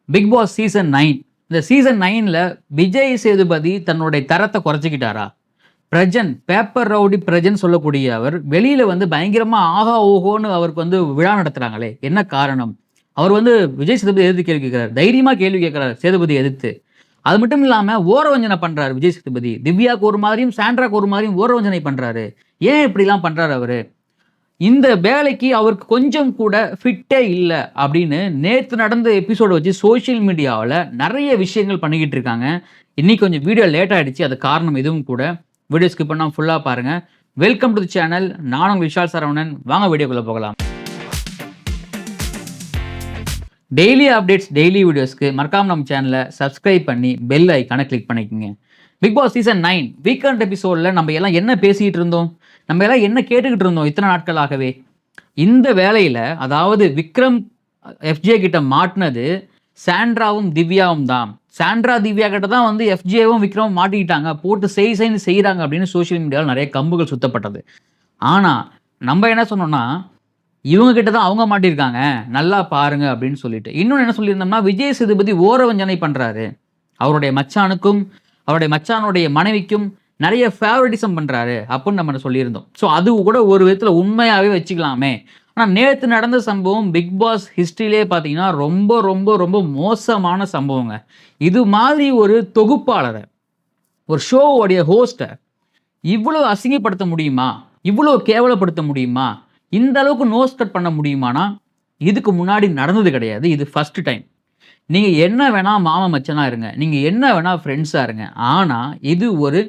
Big Boss season 9. இந்த season 9ல Vijay Sethupathi தன்னுடைய தரத்தை குறைச்சிக்கிட்டாரா? பிரஜன், பேப்பர் ரவுடி பிரஜன் சொல்லக்கூடிய அவர் வெளியில வந்து பயங்கரமா ஆஹா ஓஹோன்னு அவருக்கு வந்து விழா நடத்துறாங்களே, என்ன காரணம்? அவர் வந்து விஜய் சேதுபதி எதிர்த்து கேள்வி கேட்கிறார். தைரியமா கேள்வி கேட்கிறார் சேதுபதி எதிர்த்து. அது மட்டும் இல்லாம ஓரவஞ்சனை பண்றாரு விஜய் சேதுபதி. திவ்யாக்கு ஒரு மாதிரியும், சாண்ட்ராக்கு ஒரு மாதிரியும் ஓரவஞ்சனை பண்றாரு. ஏன் இப்படிலாம் பண்றாரு அவரு? இந்த வேலைக்கு அவருக்கு கொஞ்சம் கூட ஃபிட்டே இல்ல அப்படின்னு நேத்து நடந்த எபிசோட வச்சு சோசியல் மீடியாவுல நெறைய விஷயங்கள் பண்ணிக்கிட்டு இருக்காங்க. இன்னைக்கு கொஞ்சம் வீடியோ லேட் ஆயிடுச்சு. அது காரணம் இதுவும் கூட. வீடியோ ஸ்கிப் பண்ணாம ஃபுல்லா பாருங்க. Welcome to the channel. நான் உங்க விஷால் சரவணன். வாங்க வீடியோக்குள்ள போகலாம். டெய்லி அப்டேட்ஸ், டெய்லி வீடியோஸ்க்கு மறக்காம நம்ம சேனலை சப்ஸ்கிரைப் பண்ணி பெல் ஐக்கானை கிளிக் பண்ணிக்கோங்க. பிக் பாஸ் சீசன் 9 வீக்கெண்ட் எபிசோட்ல நம்ம எல்லாம் என்ன பேசிட்டு இருந்தோம்? நம்ம எல்லாம் என்ன கேட்டுக்கிட்டு இருந்தோம் இத்தனை நாட்களாகவே? இந்த வேலையில அதாவது விக்ரம் எஃப்ஜே கிட்ட மாட்டினது சாண்ட்ராவும் திவ்யாவும் தான். சாண்ட்ரா திவ்யா கிட்ட தான் வந்து எஃப்ஜேவும் விக்ரமும் மாட்டிக்கிட்டாங்க. போட்டு செய்ன்னு செய்கிறாங்க அப்படின்னு சோஷியல் மீடியாவில் நிறைய கம்புகள் சுத்தப்பட்டது. ஆனால் நம்ம என்ன சொன்னோம்னா, இவங்க கிட்ட தான் அவங்க மாட்டியிருக்காங்க, நல்லா பாருங்க அப்படின்னு சொல்லிட்டு. இன்னொன்று என்ன சொல்லியிருந்தோம்னா, விஜய் சேதுபதி ஓரவஞ்சனை பண்ணுறாரு. அவருடைய மச்சானுக்கும் அவருடைய மச்சானுடைய மனைவிக்கும் நிறைய ஃபேவரட்டிசம் பண்ணுறாரு அப்படின்னு நம்ம சொல்லியிருந்தோம். ஸோ அது கூட ஒரு விதத்தில் உண்மையாகவே வச்சுக்கலாமே. ஆனால் நேற்று நடந்த சம்பவம் பிக் பாஸ் ஹிஸ்ட்ரியிலே பார்த்தீங்கன்னா ரொம்ப ரொம்ப ரொம்ப மோசமான சம்பவங்க. இது மாதிரி ஒரு தொகுப்பாளரை, ஒரு ஷோவோடைய ஹோஸ்ட்டை இவ்வளோ அசிங்கப்படுத்த முடியுமா? இவ்வளோ கேவலப்படுத்த முடியுமா? இந்த அளவுக்கு நோஸ் கட் பண்ண முடியுமானா இதுக்கு முன்னாடி நடந்தது கிடையாது. இது ஃபர்ஸ்ட் டைம். நீங்க என்ன வேணா மாமா மச்சனா இருங்க. நீங்க என்ன வேணா ஃப்ரெண்ட்ஸா இருங்க. ஆனா இது ஒரு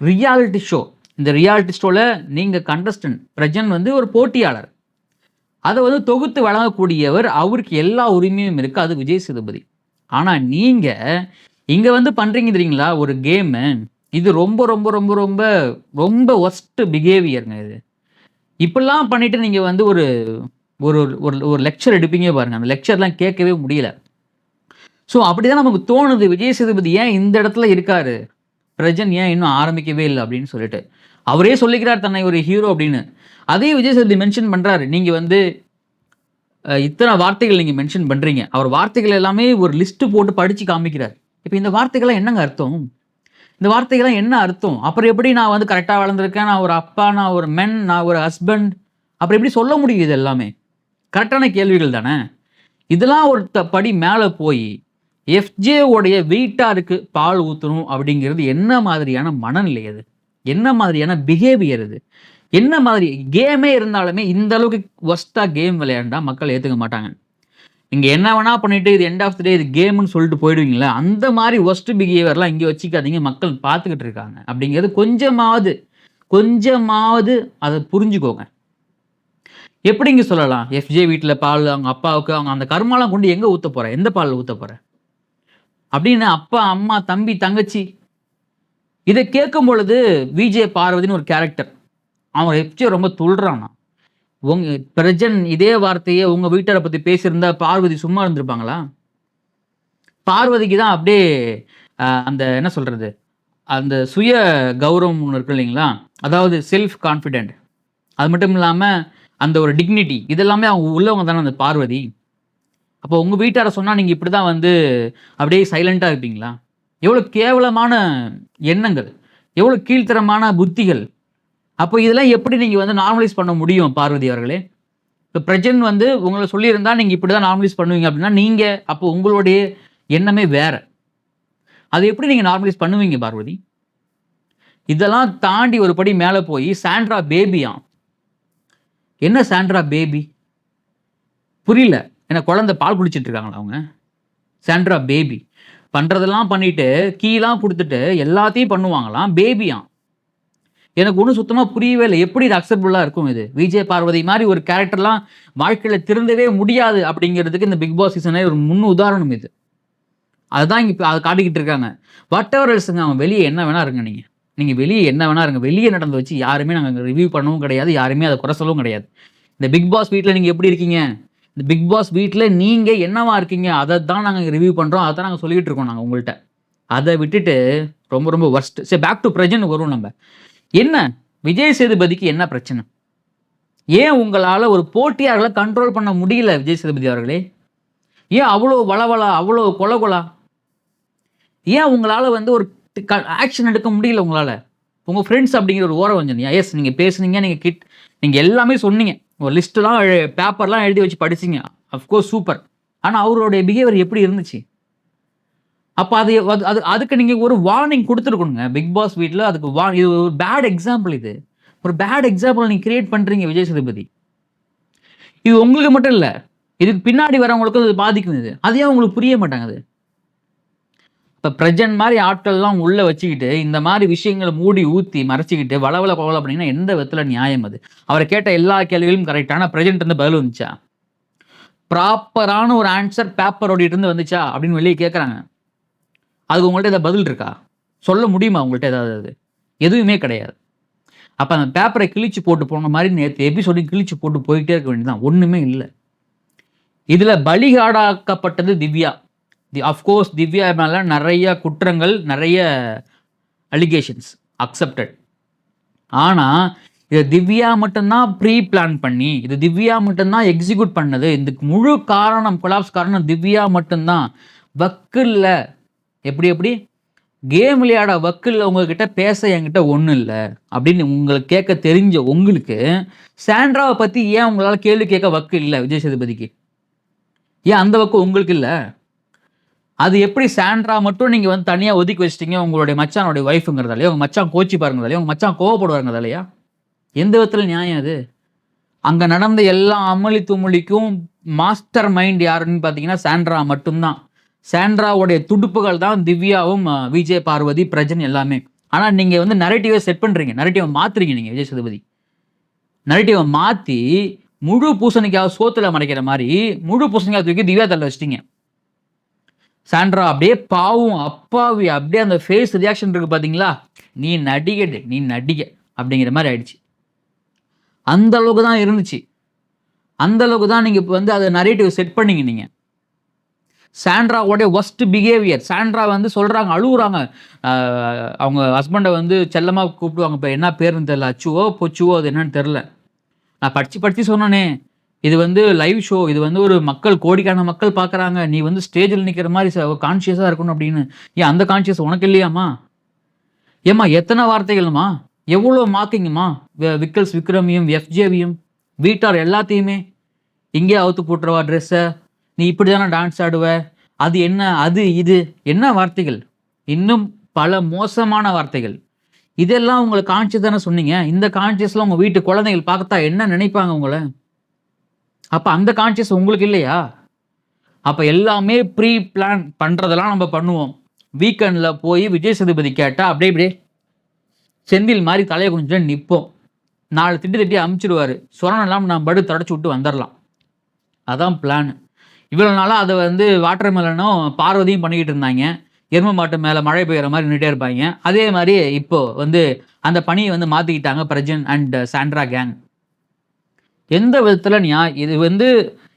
ரியாலிட்டி ஷோ. இந்த ரியாலிட்டி ஷோல நீங்க கண்டஸ்டன்ட். பிரஜன் வந்து ஒரு போட்டியாளர். அதை வந்து தொகுத்து வழங்கக்கூடியவர். அவருக்கு எல்லா உரிமையும் இருக்கு. அது விஜய் சேதுபதி. ஆனா நீங்க இங்க வந்து பண்றீங்க தெரியுங்களா ஒரு கேமு. இது ரொம்ப ரொம்ப ரொம்ப ரொம்ப ரொம்ப ஒஸ்ட் பிஹேவியருங்க இது. இப்படிலாம் பண்ணிட்டு நீங்க வந்து ஒரு ஒரு ஒரு லெக்சர் எடுப்பீங்க பாருங்க. அந்த லெக்சர்லாம் கேட்கவே முடியல. ஸோ அப்படிதான் நமக்கு தோணுது. விஜய் சேதுபதி ஏன் இந்த இடத்துல இருக்காரு? பிரஜன் ஏன் இன்னும் ஆரம்பிக்கவே இல்ல அப்படின்னு சொல்லிட்டு. அவரே சொல்லிக்கிறார் தன்னை ஒரு ஹீரோ அப்படின்னு. அதே விஜய் சேதுபதி மென்ஷன் பண்றாரு. நீங்க வந்து இத்தனை வார்த்தைகள் நீங்க மென்ஷன் பண்றீங்க. அவர் வார்த்தைகள் எல்லாமே ஒரு லிஸ்ட் போட்டு படிச்சு காமிக்கிறார். இப்ப இந்த வார்த்தைகள்லாம் என்னங்க அர்த்தம்? இந்த வார்த்தைகள்லாம் என்ன அர்த்தம்? அப்புறம் எப்படி நான் வந்து கரெக்ட்டா வளர்ந்துருக்கேன், நான் ஒரு அப்பா, நான் ஒரு மென், நான் ஒரு ஹஸ்பண்ட், அப்புறம் எப்படி சொல்ல முடியும் இது எல்லாமே? கரெக்ட்டான கேள்விகள் தானே? இதெல்லாம் ஒரு படி மேல போய் எஃப்ஜே உடைய வீட்டாருக்கு பால் ஊத்தணும் அப்படிங்கிறது என்ன மாதிரியான மனநிலை அது? என்ன மாதிரியான பிஹேவியர் அது? என்ன மாதிரி கேமே இருந்தாலுமே இந்த அளவுக்கு வொர்ஸ்ட்டா கேம் விளையாண்டா மக்கள் ஏத்துக்க மாட்டாங்க. நீங்க என்ன வேணா பண்ணிட்டு இது எண்ட் ஆஃப் தி டே இது கேம்ன்னு சொல்லிட்டு போயிடுவீங்கல்ல, அந்த மாதிரி வொர்ஸ்ட் பிஹேவியர்லாம் இங்க வச்சுக்காதீங்க. மக்கள் பார்த்துக்கிட்டு இருக்காங்க. அப்படிங்கிறது கொஞ்சமாவது கொஞ்சமாவது அத புரிஞ்சுக்கோங்க. எப்படிங்க சொல்லலாம்? எஃப்ஜே வீட்ல பால் அவங்க அப்பாவுக்கு அவங்க அந்த கருமாலாம் கொண்டு எங்க ஊத்த போற? எந்த பால்ல ஊத்த போற? அப்படின்னு அப்பா, அம்மா, தம்பி, தங்கச்சி இத கேட்கும் பொழுது விஜே பார்வதின்னு ஒரு கேரக்டர். அவன் எஃப்ஜே ரொம்ப துள்றானா. உங்க பிரஜன் இதே வார்த்தைய உங்க வீட்டார பத்தி பேசியிருந்தா பார்வதி சும்மா இருந்திருப்பாங்களா? பார்வதிக்கு தான் அப்படியே அந்த என்ன சொல்றது? அந்த சுய கௌரவம் ஒண்ணு இருக்கு இல்லைங்களா? அதாவது செல்ஃப் கான்ஃபிடென்ட். அது மட்டும் இல்லாம அந்த ஒரு டிக்னிட்டி இதெல்லாமே அவங்க உள்ளவங்க தானே அந்த பார்வதி. அப்போ உங்க வீட்டார சொன்னா நீங்க இப்படிதான் வந்து அப்படியே சைலன்ட்டா இருப்பீங்களா? எவ்வளோ கேவலமான எண்ணங்கள்! எவ்வளோ கீழ்த்தரமான புத்திகள்! அப்போ இதெல்லாம் எப்படி நீங்க வந்து நார்மலைஸ் பண்ண முடியும் பார்வதி அவர்களே? இப்ப பிரஜன் வந்து உங்கள சொல்லியிருந்தா நீங்க இப்படிதான் நார்மலைஸ் பண்ணுவீங்க அப்படின்னா, நீங்க அப்போ உங்களுடைய எண்ணமே வேற. அத எப்படி நீங்க நார்மலைஸ் பண்ணுவீங்க பார்வதி? இதெல்லாம் தாண்டி ஒரு படி மேல போய் சாண்ட்ரா பேபியாம். என்ன சாண்ட்ரா பேபி? புரியல. என்ன குழந்தை பால் குடிச்சிட்டு இருக்காங்களா அவங்க? Sandra baby. பண்றதெல்லாம் பண்ணிட்டு, கீலாம் குடுத்துட்டு எல்லாத்தையும் பண்ணுவாங்களாம். பேபியாம். எனக்கு ஒண்ணும் சுத்தமா புரியவே இல்ல. எப்படி இது அக்செப்டபுளா இருக்கும் இது? விஜய் பார்வதி மாரி ஒரு கேரக்டர்லாம் வாழ்க்கையில திருந்தவே முடியாது அப்படிங்கிறதுக்கு இந்த பிக் பாஸ் சீசனே ஒரு முன் உதாரணம் இது. அதுதான் இங்க அத காட்டிக்கிட்டு இருக்காங்க. வாட் எவர் எல்ஸ்ங்க அவன் வெளிய என்ன வேணா இருங்க நீங்க. நீங்க வெளிய என்ன வேணா இருங்க. வெளிய நடந்தத வச்சு யாருமே நாங்க ரிவ்யூ பண்ணவும் கிடையாது. யாருமே அத குறை சொல்லவும் கிடையாது. இந்த பிக் பாஸ் வீட்ல நீங்க எப்படி இருக்கீங்க? இந்த பிக் பாஸ் வீட்ல நீங்க என்னவா இருக்கீங்க? அத தான் நாங்க ரிவ்யூ பண்றோம். அத தான் நாங்க சொல்லிக்கிட்டு இருக்கோம் நாங்க உங்கள்ட்ட. அத விட்டுட்டு ரொம்ப ரொம்ப வொர்ஸ்ட். சரி பேக் டூ பிரஜனுக்கு வருவோம் நம்ப. என்ன? விஜய் சேதுபதிக்கு என்ன பிரச்சனை? ஏன் உங்களால ஒரு போட்டியாளர்கள கண்ட்ரோல் பண்ண முடியல விஜய் சேதுபதி அவர்களே? ஏன் அவ்வளோ வளவளா, அவ்வளோ கொல? ஏன் உங்களால வந்து ஒரு ஆக்ஷன் எடுக்க முடியல உங்களால? உங்க ஃப்ரெண்ட்ஸ் அப்படிங்கிற ஒரு ஓரம் வஞ்சனையா? எஸ், நீங்க பேசுனீங்க, நீங்க எல்லாமே சொன்னீங்க. ஒரு லிஸ்ட்லாம் பேப்பர்லாம் எழுதி வச்சு படிச்சீங்க. Of course super. ஆனா அவருடைய பிஹேவியர் எப்படி இருந்துச்சு? அப்ப அதுக்கு நீங்க ஒரு வார்னிங் குடுத்துருக்கணுங்க. பிக் பாஸ் வீட்ல அதுக்கு இது ஒரு பேட் எக்ஸாம்பிள் இது. ஒரு பேட் எக்ஸாம்பிள் நீங்க கிரியேட் பண்றீங்க விஜய் சேதுபதி. இது உங்களுக்கு மட்டும் இல்ல. இதுக்கு பின்னாடி வரவங்களுக்கும் இது பாதிக்கும் இது. அது ஏன் உங்களுக்கு புரிய மாட்டேங்குது? இப்ப பிரஜன் மாரி ஆட்கள்லாம் உள்ள வச்சுக்கிட்டு, இந்த மாரி விஷயங்கள மூடி ஊத்தி மறைச்சுக்கிட்டு வளவள கொவல பண்ணீங்கன்னா எந்த விதத்துல நியாயம் அது? அவர் கேட்ட எல்லா கேள்விகளும் கரெக்ட். ஆனா பிரஜன்ட்ட இருந்து பதில் வந்துச்சா? ப்ராப்பரான ஒரு ஆன்சர் பேப்பர் ஓடிட்டு இருந்து வந்துச்சா? அப்படின்னு வெளிய கேட்கறாங்க. அதுக்கு உங்கள்ட்ட ஏதாவது பதில் இருக்கா? சொல்ல முடியுமா உங்கள்ட்ட ஏதாவது அது? எதுவுமே கிடையாது. அப்ப அந்த பேப்பர கிழிச்சு போட்டு போன மாரி நேத்து எபிசோடையும் கிழிச்சு போட்டு போயிட்டே இருக்க வேண்டியது தான். ஒண்ணுமே இல்ல. இதுல பலிகாடாக்கப்பட்டது திவ்யா. அஃப்கோர்ஸ் திவ்யா மேல நெறைய குற்றங்கள், நெறைய அலிகேஷன்ஸ் அக்செப்டட். ஆனா, இத திவ்யா மட்டும் தான் ப்ரீ பிளான் பண்ணி, இது திவ்யா மட்டும் தான் எக்ஸிக்யூட் பண்ணது. இதுக்கு முழு காரணம், கொலாப்ஸ் காரணம் திவ்யா மட்டும் தான். வக்கில்ல. எப்படி? கேம் விளையாட வக்கில்ல, உங்ககிட்ட பேச என்கிட்ட ஒண்ணும் இல்ல. அப்படின்னு உங்களுக்கு கேட்க தெரிஞ்ச உங்களுக்கு, சாண்ட்ராவ பத்தி ஏன் உங்களால கேள்வி கேட்க வக்கு இல்ல விஜய் சேதுபதிக்கு? ஏன் அந்த வக்கு உங்களுக்கு இல்ல? அது எப்படி சாண்ட்ரா மட்டும் நீங்க வந்து தனியா ஒதுக்கி வச்சுட்டீங்க உங்களுடைய மச்சானுடைய ஒய்ஃப்ங்கிறதாலயா? உங்க மச்சான் கோச்சிப்பாருங்கிறதாலயா? உங்க மச்சான் கோவப்படுவாருங்கிறதாலயா? எந்த விதத்துல நியாயம் அது? அங்க நடந்த எல்லா அமளி துமளிக்கும் மாஸ்டர் மைண்ட் யாருன்னு பார்த்தீங்கன்னா, சாண்ட்ரா மட்டும் தான். சாண்ட்ராவுடைய துடுப்புகள் தான் திவ்யாவும், விஜய் பார்வதி, பிரஜன் எல்லாமே. ஆனா நீங்க வந்து நரேட்டிவ செட் பண்றீங்க. நரேட்டிவ மாத்துறீங்க நீங்க விஜய் சேதுபதி. நரேட்டிவ மாத்தி முழு பூசணிக்காவ சோத்துல மறைக்கிற மாரி, முழு பூசணிக்காவ தூக்கி திவ்யா தலைல வச்சுட்டீங்க. சாண்ட்ரா அப்படியே பாவம், அப்பாவி, அப்படியே அந்த ஃபேஸ் ரியாக்ஷன் இருக்கு பார்த்தீங்களா? நீ நடிகடு, நீ நடிகை அப்படிங்கிற மாரி ஆயிடுச்சு. அந்த அளவுக்கு தான் இருந்துச்சு. அந்த அளவுக்கு தான் நீங்க இப்ப வந்து அத நரேட்டிவ் செட் பண்ணீங்க நீங்க. சாண்ட்ராவோட வொர்ஸ்ட் பிஹேவியர். சாண்ட்ரா வந்து சொல்றாங்க, அழுவுறாங்க. அ அவங்க ஹஸ்பண்ட வந்து செல்லமா கூப்பிடுவாங்க. இப்ப என்ன பேருன்னு தெரியல. அச்சுவோ, பொச்சுவோ அது என்னன்னு தெரியல. நான் படிச்சு சொன்னேனே. இது வந்து லைவ் ஷோ. இது வந்து ஒரு மக்கள் கோடிக்கணக்கான மக்கள் பார்க்குறாங்க. நீ வந்து ஸ்டேஜ்ல நிக்கிற மாரி கான்ஷியஸா இருக்கணும் அப்படின்னு. ஏன் அந்த கான்ஷியஸ் உனக்கு இல்லையாம்மா? ஏம்மா எத்தன வார்த்தைகள்மா? எவ்வளோ மார்க்கிங்மா? விக்கல்ஸ் விக்ரமையும், எஃப்ஜேவையும், வீட்டார் எல்லாத்தையுமே. இங்கேயே அவுத்து போட்டுறவா ட்ரெஸ்ஸ. நீ இப்படி தானே டான்ஸ் ஆடுவ. அது என்ன? அது இது. என்ன வார்த்தைகள்? இன்னும் பல மோசமான வார்த்தைகள். இதெல்லாம் உங்களுக்கு கான்ஷியஸ் தானே சொன்னீங்க. இந்த கான்ஷியஸ்ல உங்க வீட்டு குழந்தைகள் பார்த்தா என்ன நினைப்பாங்க உங்கள? அப்ப அந்த கான்ஷியஸ் உங்களுக்கு இல்லையா? அப்ப எல்லாமே ப்ரீ பிளான் பண்றதெல்லாம் நம்ம பண்ணுவோம். வீக்கெண்ட்ல போய் விஜய் சேதுபதி கேட்டா அப்படியே செந்தில் மாரி தலைய குனிஞ்சுட்டு நிப்போம். 4 திட்டு திட்டி அனுப்பிச்சுருவாரு. சொரணம் இல்லாம நம்ம பாட்டுக்கு தொடச்சு விட்டு வந்துரலாம். அதான் பிளான். இவ்வளவு நாளா அத வந்து வாட்டர் மெலனும், பார்வதியும் பண்ணிக்கிட்டு இருந்தாங்க. எரும மாட்டு மேல மழை பெய்யுற மாரி நின்னுட்டே இருப்பாய்ங்க. அதே மாரி இப்போ வந்து அந்த பணிய வந்து மாத்திக்கிட்டாங்க பிரஜன் அண்ட் சாண்ட்ரா கேங். எந்த விதத்துல இது வந்து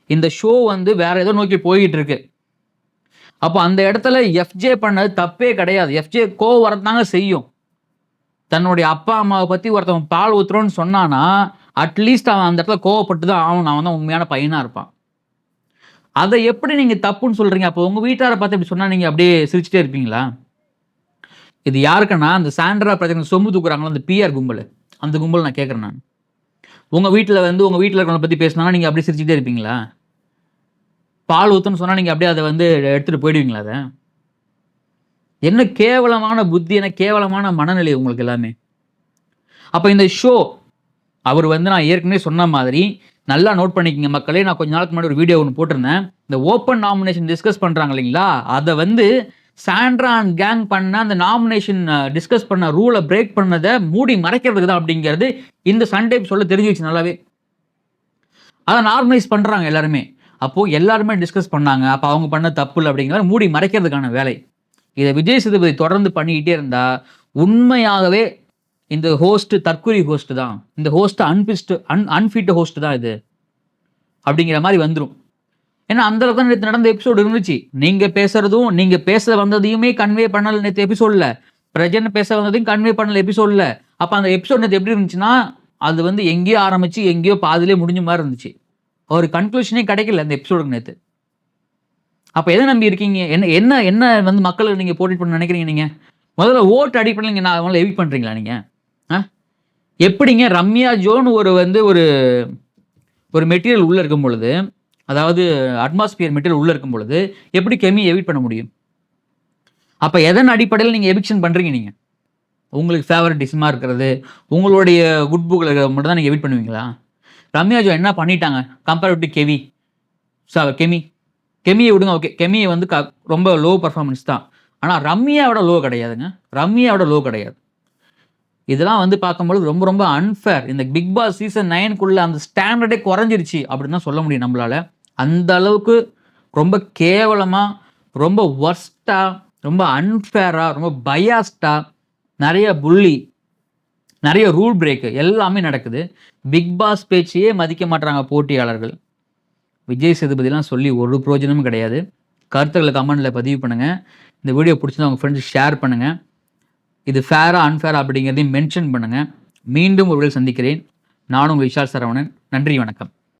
இந்த ஷோ வந்து வேற ஏதோ நோக்கி போயிட்டு இருக்கு. அப்போ அந்த இடத்துல எஃப்ஜே பண்ணது தப்பே கிடையாது. எஃப்ஜே கோவம் வரத்தாங்க செய்யும். தன்னுடைய அப்பா, அம்மாவ பத்தி ஒருத்தவன் பால் ஊத்துறோம்ன்னு சொன்னான்னா, அட்லீஸ்ட் அவன் அந்த இடத்துல கோவப்பட்டு தான் ஆவணும். அவன் தான் உண்மையான பையனா இருப்பான். அத எப்படி நீங்க தப்புன்னு சொல்றீங்க? அப்போ உங்க வீட்டார பார்த்து இப்படி சொன்னா நீங்க அப்படியே சிரிச்சுட்டே இருப்பீங்களா? இது யாருக்குன்னா, அந்த சாண்ட்ரா பிரச்சனை சொம்பு தூக்குறாங்கல்ல அந்த பிஆர் கும்பலு. அந்த கும்பல் நான் கேட்கிறேன் நானு. உங்க வீட்ல வந்து உங்க வீட்ல இருக்கிறவங்கள பத்தி பேசினாங்கன்னா, நீங்க அப்படியே சிரிச்சுட்டே இருப்பீங்களா? பால் ஊத்துன்னு சொன்னா நீங்க அப்படியே அத வந்து எடுத்துட்டு போயிடுவீங்களா அத? என்ன கேவலமான புத்தி, என்ன கேவலமான மனநிலை உங்களுக்கு எல்லாமே. அப்ப இந்த ஷோ அவரு வந்து நான் ஏற்கனவே சொன்ன மாதிரி, நல்லா நோட் பண்ணிக்கங்க மக்களே. நான் கொஞ்ச நாளுக்கு முன்னாடி ஒரு வீடியோ ஒண்ணு போட்டிருந்தேன். இந்த ஓப்பன் நாமினேஷன் டிஸ்கஸ் பண்றாங்க இல்லைங்களா? அத வந்து சாண்ட்ரா அண்ட் கேங் பண்ண அந்த நாமினேஷன் டிஸ்கஸ் பண்ண ரூல பிரேக் பண்ணத மூடி மறைக்கிறதுக்கு தான் அப்படிங்கிறது இந்த சண்டே எபிசோட்ல தெரிஞ்சுருச்சு நல்லாவே. அத நார்மலைஸ் பண்றாங்க எல்லாருமே. அப்போ எல்லாருமே டிஸ்கஸ் பண்ணாங்க. அப்ப அவங்க பண்ணது தப்பு இல்ல அப்படிங்கிறத மூடி மறைக்கிறதுக்கான வேலை. இத விஜய் சேதுபதி தொடர்ந்து பண்ணிக்கிட்டே இருந்தா, உண்மையாகவே இந்த ஹோஸ்ட் தற்குறி ஹோஸ்ட் தான். இந்த ஹோஸ்ட் அன்ஃபிட் ஹோஸ்ட் தான் இது. அப்படிங்கிற மாரி வந்துரும். ஏன்னா, அந்த அளவுக்கு தான் நேத்து நடந்த எபிசோட் இருந்துச்சு. நீங்க பேசுறதும், நீங்க பேச வந்ததையுமே கன்வே பண்ணல நேத்து எபிசோட்ல. பிரஜன் பேச வந்ததையும் கன்வே பண்ணல எபிசோட்ல. அப்ப அந்த எபிசோட் நேத்து எப்படி இருந்துச்சுன்னா, அது வந்து எங்கேயோ ஆரம்பிச்சு, எங்கேயோ பாதியிலே முடிஞ்ச மாரி இருந்துச்சு. ஒரு கன்க்ளூஷனே கிடைக்கல அந்த எபிசோடுக்கு நேத்து. அப்போ எதை நம்பி இருக்கீங்க? என்ன என்ன என்ன வந்து மக்களுக்கு நீங்கள் போர்ட்ரேட் பண்ண நினைக்கிறீங்க நீங்கள்? முதல்ல ஓட்டு அடிப்படையில் நீங்கள் நான் அவங்கள எவிக்ட் பண்ணுறீங்களா நீங்கள்? எப்படிங்க ரம்யா ஜோன் ஒரு மெட்டீரியல் உள்ளே இருக்கும் பொழுது, அதாவது அட்மாஸ்பியர் மெட்டீரியல் உள்ளே இருக்கும் பொழுது எப்படி கெமி எவிக்ட் பண்ண முடியும்? அப்போ எதன் அடிப்படையில் நீங்கள் எவிக்ஷன் பண்ணுறீங்க நீங்கள்? உங்களுக்கு ஃபேவரட்டிசமாக இருக்கிறது, உங்களுடைய குட் புக்கில் மட்டும் தான் நீங்கள் எவிக்ட் பண்ணுவீங்களா? ரம்யா ஜோ என்ன பண்ணிட்டாங்க கம்பேர்ட் டு கெமியை விடுங்க. ஓகே, கெமியை வந்து ரொம்ப லோ பர்ஃபார்மன்ஸ் தான். ஆனால் ரம்யாவோட லோ கிடையாதுங்க. ரம்யாவோட லோ கிடையாது. இதெல்லாம் வந்து பார்க்கும்பொழுது ரொம்ப ரொம்ப அன்ஃபேர். இந்த பிக் பாஸ் சீசன் 9க்குள்ள அந்த ஸ்டாண்டர்டே குறைஞ்சிருச்சு அப்படின்னு தான் சொல்ல முடியும் நம்மளால. அந்த அளவுக்கு ரொம்ப கேவலமாக, ரொம்ப ஒர்ஸ்ட்டாக, ரொம்ப அன்ஃபேராக, ரொம்ப பயாஸ்டாக, நிறைய புள்ளி, நிறைய ரூல் பிரேக்கு எல்லாமே நடக்குது. பிக் பாஸ் பேச்சையே மதிக்க மாட்டாங்க போட்டியாளர்கள். விஜய் சேதுபதிலாம் சொல்லி ஒரு பிரயோஜனமும் கிடையாது. கருத்துக்களை கமெண்டில் பதிவு பண்ணுங்கள். இந்த வீடியோ பிடிச்சிருந்தா உங்கள் ஃப்ரெண்ட்ஸ் ஷேர் பண்ணுங்கள். இது ஃபேரா அன்ஃபேரா அப்படிங்கிறதையும் மென்ஷன் பண்ணுங்கள். மீண்டும் ஒரு வேளை சந்திக்கிறேன். நானும் உங்கள் விஷால் சரவணன். நன்றி, வணக்கம்.